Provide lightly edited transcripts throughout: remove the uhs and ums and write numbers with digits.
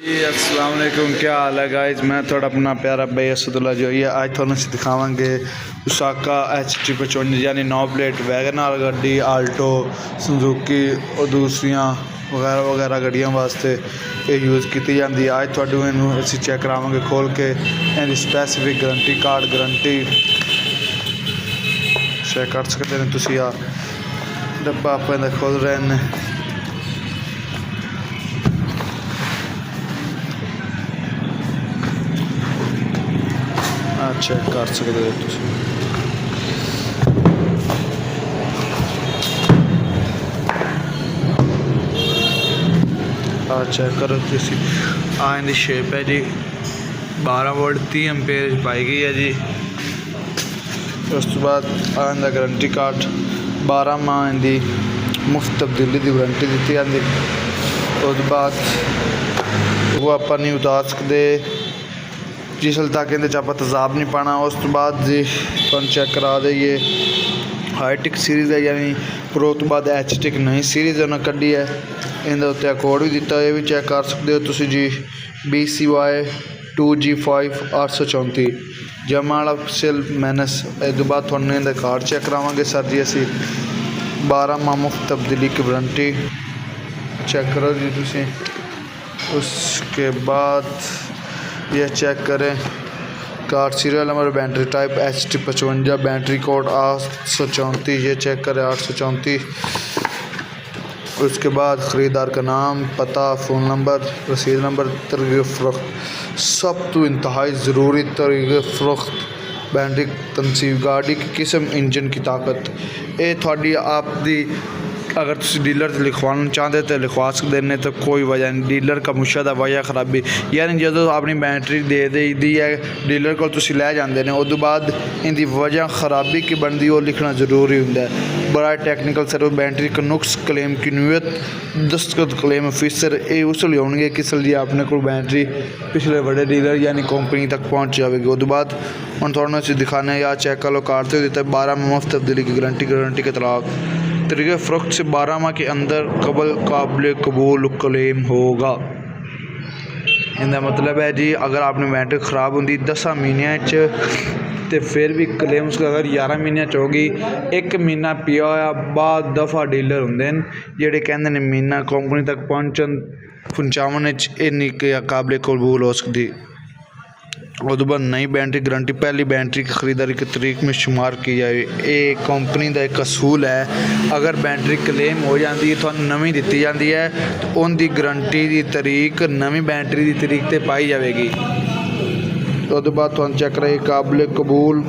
जी अस्सलाम वालेकुम, क्या हाल है गाइस। मैं थोड़ा अपना प्यारा भाई असदुल्ला जो है आज थोड़ा दिखावांगे उसाका HT55 यानी 9 प्लेट वैगनार गड्डी, आल्टो, सुजुकी और दूसरियां वगैरह वगैरह गड्डियां वास्ते ये यूज़ की जाती है। आज थोड़े इनू असी चेक करावांगे खोल के इनकी specific guarantee card guarantee check कर सकते हैं। तुसी आ डब्बा आप खोल रहे हैं, चेक कर सकते हो तुम। चेक करो तुसी, इनकी शेप है जी 12 वोल्ट 30 एम्पेयर पाई गई है जी। उस तो बाद इनका गारंटी कार्ड 12 माह इनकी मुफ्त तब्दीली की वारंटी दी जाती। उस बाद वो आप नहीं उतार सकते जिसल तक इहदे च आपां तेज़ाब नहीं पाना। उस तो बाद जी तुहानूं चेक करा दईए हाईटेक सीरीज़ है यानी प्रो तो बाद HTEC नई सीरीज़ उन्हें कड्डी है। इहदे उत्ते कोड भी दिता, ये भी चेक कर सकते हो तुसी जी BCY 2G5 834 जमा वाला सेल मैनस। इस तो बाद तुहानूं इहदा कार्ड चेक करावांगे सर जी असी 12 माह मुफ्त तब्दीली की वारंटी चेक करो जी तुसी। उसके बाद यह चेक करें card serial number, battery type HT55, battery code 834, ये चेक करें 834। उसके बाद ख़रीदार का नाम, पता, फ़ोन नंबर, रसीद नंबर, तरीक़े फ़रोख्त, सब तो इंतहाई ज़रूरी तरीक़े फ़रोख्त, बैटरी तनसीब, गाड़ी की किस्म, इंजन की ताकत। ये थोड़ी आप दी अगर तुम डीलर से लिखवाना चाहते तो लिखवा सकते हैं, तो कोई वजह नहीं। डीलर का मुशहदा वजह खराबी यानी जो अपनी बैटरी दे दी है डीलर को तुम लै जाते हैं, उस बाद इनकी वजह खराबी की बनती वो लिखना जरूरी होंगे। बड़ा टेक्निकल सर्विस बैटरी का नुक्स क्लेम की नुयत दस्तखत क्लेम ऑफिसर ये उस लिए होंगे किसल जी अपने को बैटरी पिछले बड़े डीलर यानी कंपनी तक पहुँच जाएगी। उस बाद हम थोड़ा दिखाने या चेक कर लो कार्ड से देता है 12 माह मुफ्त तब्दीली की गारंटी के तलाक तरीके फ़रोख्त से 12 माह के अंदर काबिल कबूल क्लेम होगा। इनका मतलब है जी अगर आपने बैटरी ख़राब होंगी 10 महीनों तो फिर भी क्लेम उसका अगर 11 महीनों होगी 1 महीना पिया होया बाद दफ़ा डीलर होंगे जेडे कहते हैं महीना कंपनी तक पहुँचावन इन्नी काबिल कबूल हो सकती। उस बाद नई बैटरी गारंटी पहली बैटरी की ख़रीदारी की तरीक में शुमार की जाए। ये कंपनी का एक असूल है, अगर बैटरी क्लेम हो जाती है तो नवी दी जाती है तो उनकी गारंटी की तरीक नवी बैटरी की तरीक से पाई जाएगी। उस बाद तुम चेक रहे काबिल कबूल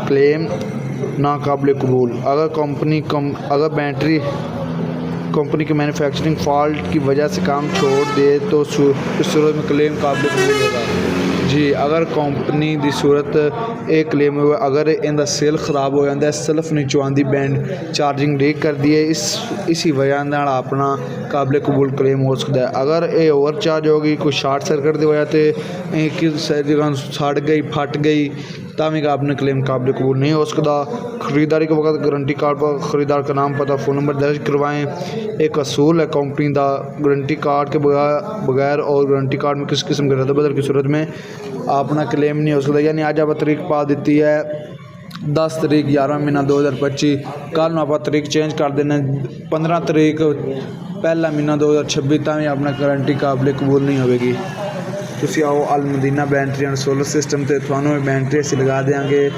क्लेम ना काबिल कबूल। अगर बैटरी कंपनी के मैन्युफैक्चरिंग फॉल्ट की वजह से काम छोड़ दे तो इस सूरत में क्लेम काबिल कबूल होगा जी। अगर कंपनी की सूरत एक क्लेम हुआ अगर इनका सेल खराब हो जाता है, सेल्फ नहीं चुआती, बैंड चार्जिंग लीक कर दी है, इसी वजह नाल अपना काबिल कबूल क्लेम हो सकता है। अगर ये ओवर चार्ज होगी कोई शार्ट सर्किट की वजह से किसी जगह सड़ गई फट गई तभी का अपने क्लेम काबिल कबूल नहीं हो सकता। ख़रीदारी के वक्त गारंटी कार्ड पर ख़रीदार का नाम, पता, फ़ोन नंबर दर्ज करवाएं। एक असूल है कंपनी का गारंटी कार्ड के बगैर और गारंटी कार्ड में किसी किस्म के रद्द-बदल की सूरत में अपना क्लेम नहीं हो सकता। यानी आज आप तरीक पा दी है 10 तारीख 11 महीना 2025, कल आप तरीक चेंज कर देना 15 तारीख पहला महीना 2026 तभी अपना गारंटी काबिल कबूल नहीं होगी। तुसी आओ Al Madina battery and solar system से थानू बैटरी असी लगा देंगे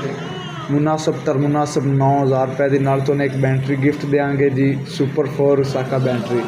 मुनासब 9000 रुपए की नाल तो एक बैटरी गिफ्ट देंगे जी सुपर 4 उसाका बैटरी।